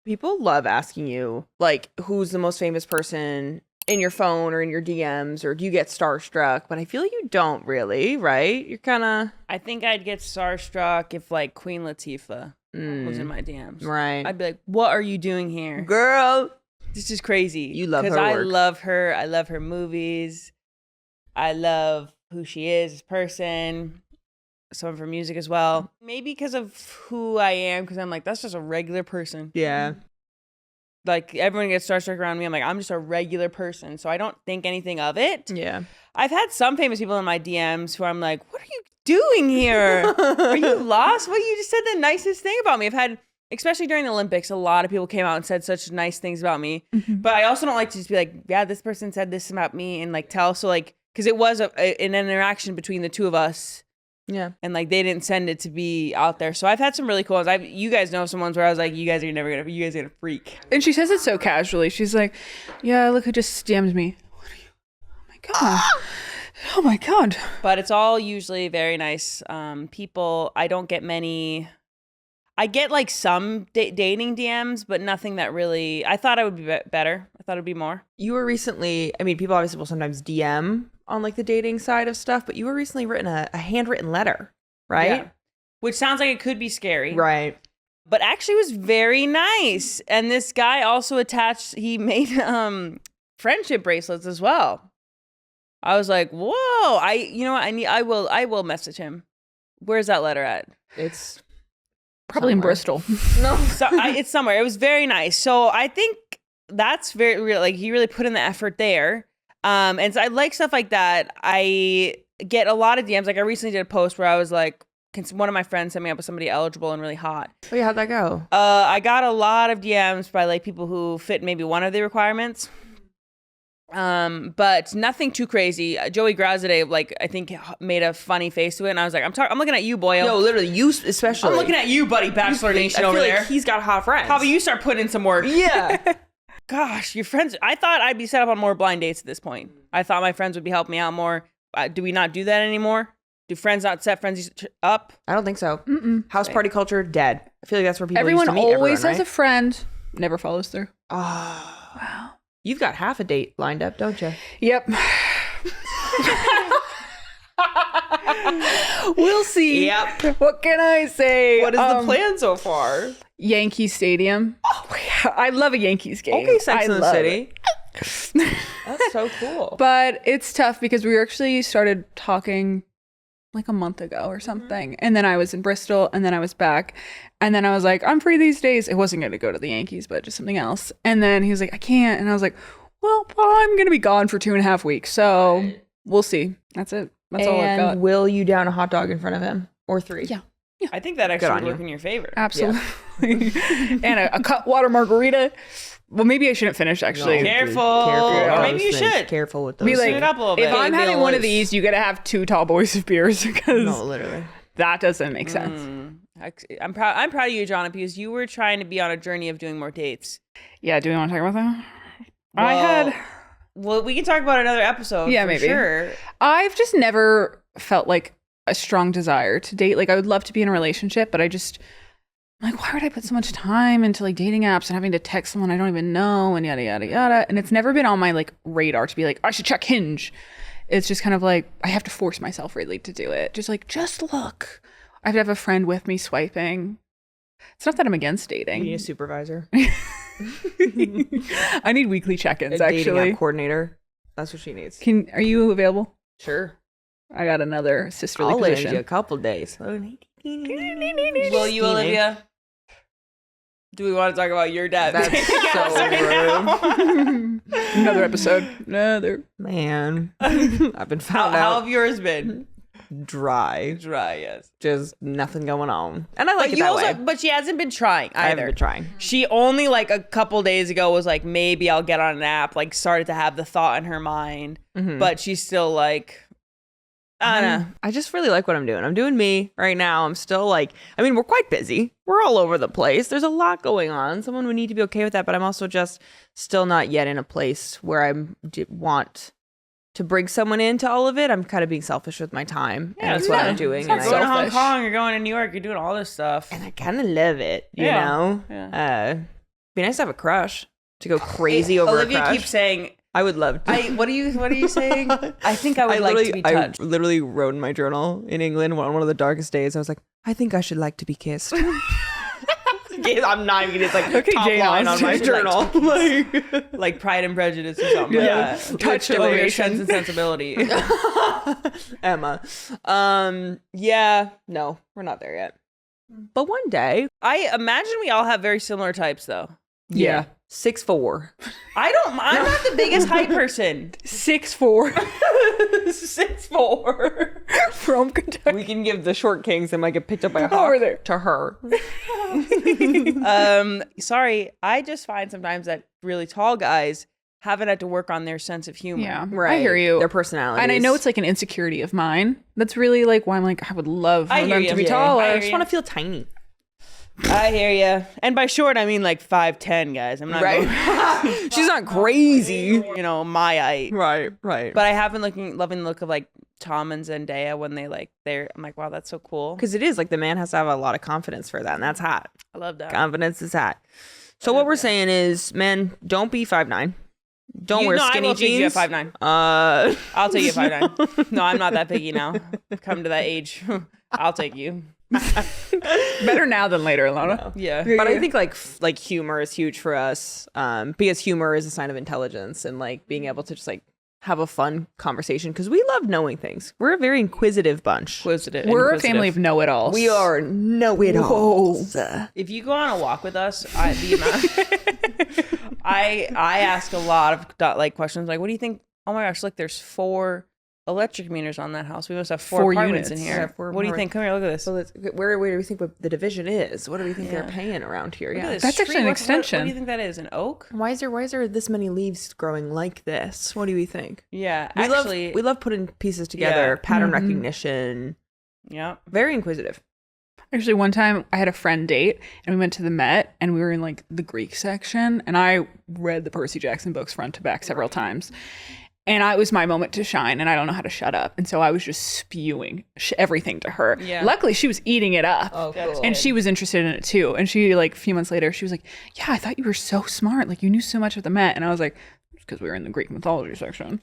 People love asking you, like, who's the most famous person in your phone or in your DMs, or do you get starstruck? But I feel you don't really, right? You're kind of... I think I'd get starstruck if, like, Queen Latifah was in my DMs. Right. I'd be like, what are you doing here? Girl. This is crazy. You love her work. Because I love her. I love her movies. I love who she is as a person. Some of her music as well. Maybe because of who I am, because I'm like, that's just a regular person. Yeah. Like, everyone gets starstruck around me. I'm like, I'm just a regular person. So I don't think anything of it. Yeah. I've had some famous people in my DMs who I'm like, what are you doing here? Are you lost? Well, you just said the nicest thing about me. I've had, especially during the Olympics, a lot of people came out and said such nice things about me. But I also don't like to just be like, yeah, this person said this about me and like tell. So like, because it was an interaction between the two of us. Yeah. And like, they didn't send it to be out there. So I've had some really cool ones. You guys know some ones where I was like, you guys are gonna freak. And she says it so casually. She's like, yeah, look who just DM'd me. What are you? Oh my God. Oh my God. But it's all usually very nice people. I don't get many. I get like some dating DMs, but nothing that really, I thought I would be better. I thought it'd be more. You were recently, I mean, people obviously will sometimes DM on like the dating side of stuff, but you were recently written a handwritten letter, right? Yeah. Which sounds like it could be scary. Right. But actually was very nice. And this guy also he made friendship bracelets as well. I was like, whoa, you know what? I will message him. Where's that letter at? It's probably somewhere. in Bristol. No. It's somewhere. It was very nice. So I think that's very real. Like, he really put in the effort there. And so I like stuff like that. I get a lot of DMs. Like, I recently did a post where I was like, one of my friends set me up with somebody eligible and really hot. Oh yeah, how'd that go? I got a lot of DMs by like people who fit maybe one of the requirements. But nothing too crazy. Joey Grazade, like, I think made a funny face to it, and I was like, I'm looking at you, boyo. No, literally, you especially. I'm looking at you, buddy, Bachelor Nation over there. Like he's got hot friends. How about you start putting in some work? Yeah. Gosh, your friends. I thought I'd be set up on more blind dates at this point. I thought my friends would be helping me out more. Do we not do that anymore? Do friends not set friends up? I don't think so. House party culture, dead. I feel like that's where people Everyone used to meet always everyone, has a friend, never follows through. Oh. Wow. You've got half a date lined up, don't you? Yep. We'll see. Yep. What can I say? What is the plan so far? Yankee Stadium. Oh, yeah. I love a Yankees game. Okay, Sex I in the love City. it. That's so cool. But it's tough because we actually started talking like a month ago or something. And then I was in Bristol and then I was back. And then I was like, I'm free these days. It wasn't going to go to the Yankees, but just something else. And then he was like, I can't. And I was like, well, I'm going to be gone for 2.5 weeks. So we'll see. That's it. That's all I've got. And will you down a hot dog in front of him? Or 3? Yeah. I think that actually on would you. work in your favor. Absolutely. And a Cutwater margarita. Well, maybe I shouldn't finish actually. No. Careful. With Or maybe those you things. should. Careful with those. Be like, Suit it up a little bit. if I'm having one of these, you got to have 2 tall boys of beers because No, literally. that doesn't make sense. I'm proud of you, John, because you were trying to be on a journey of doing more dates. Yeah, do we want to talk about that? Well, we can talk about another episode. Yeah, for maybe. Sure. I've just never felt like a strong desire to date. Like, I would love to be in a relationship, but I'm like, why would I put so much time into like dating apps and having to text someone I don't even know and yada, yada, yada. And it's never been on my like radar to be like, I should check Hinge. It's just kind of like, I have to force myself really to do it. Just look. I have to have a friend with me swiping. It's not that I'm against dating. You need a supervisor. I need weekly check-ins, A dating actually. app coordinator. That's what she needs. Are you available? Sure. I got another sisterly I'll lend position. you a couple days. Will you, Olivia? Do we want to talk about your dad? That's so rude. Another episode. Another. Man. I've been found How out have yours been? dry. Dry, yes. Just nothing going on. And I like But it that way. but she hasn't been trying I haven't either. been trying. She only like a couple days ago was like, maybe I'll get on an app, like started to have the thought in her mind, but she's still like, I don't know. I just really like what I'm doing. I'm doing me right now. I'm still like, I mean, we're quite busy. We're all over the place. There's a lot going on. Someone would need to be okay with that, but I'm also just still not yet in a place where I want to bring someone into all of it. I'm kind of being selfish with my time. Yeah, and that's it's what not- I'm doing. You're And going to Hong selfish. Kong, you're going to New York, you're doing all this stuff. I kind of love it, you Yeah. know? Yeah. Be nice to have a crush. To go crazy over Olivia a crush. keeps saying, I would love to. what are you saying? I think I would like to be touched. I literally wrote in my journal in England on one of the darkest days. I was like, I think I should like to be kissed. I'm not even. It's like Okay, top Jane line on my Austen. journal. Like Pride and Prejudice or something. Yeah. Like that. Touch Over your elevation. Sense and Sensibility. Emma. Yeah. No, we're not there yet. But one day, I imagine we all have very similar types, though. Yeah. 6'4". I'm not the biggest height person. 6'4" 6'4". from Kentucky. We can give the short kings and might get picked up by a Over hawk there. to her. Sorry, I just find sometimes that really tall guys haven't had to work on their sense of humor. Yeah, Right. I hear you. Their personality. And I know it's like an insecurity of mine. That's really like why I'm like, I would love I for hear them you. to be Yeah. taller. I I just want to feel tiny. I hear you. And by short, I mean like 5'10", guys. I'm not Right. She's not crazy. going, my height. Right. Right. But I have been loving the look of like Tom and Zendaya when I'm like, wow, that's so cool. Because it is like the man has to have a lot of confidence for that, and that's hot. I love that. Confidence is hot. So what we're saying is, man, don't be 5'9". Don't wear skinny I will take you at jeans. 5'9". Uh, I'll take you at 5'9". No, I'm not that biggie now. I've come to that age. I'll take you. Better now than later, Ilona. Yeah. but I think like humor is huge for us, because humor is a sign of intelligence and like being able to just like have a fun conversation because we love knowing things. We're a very inquisitive bunch. We're a family of know-it-alls. We are know-it-alls. If you go on a walk with us, I ask a lot of like questions like, what do you think? Oh my gosh, look, there's 4 electric meters on that house. We must have 4 4 apartments units. in here. Yeah, 4 What do you think? Come here, look at this. So where do we think the division is? What do we think Yeah. they're paying around here? Look at Yeah. this That's tree. actually an What extension. do you think that is? An oak? Why is there this many leaves growing like this? What do we think? Yeah. We Actually, love putting pieces together, Yeah. pattern Mhm. recognition. yeah. Very inquisitive. Actually, one time I had a friend date and we went to the Met and we were in like the Greek section and I read the Percy Jackson books front to back several times. And it was my moment to shine and I don't know how to shut up. And so I was just spewing everything to her. Yeah. Luckily, she was eating it up. Oh, cool. And she was interested in it too. And she like a few months later, she was like, yeah, I thought you were so smart. Like you knew so much of the Met. And I was like, because we were in the Greek mythology section.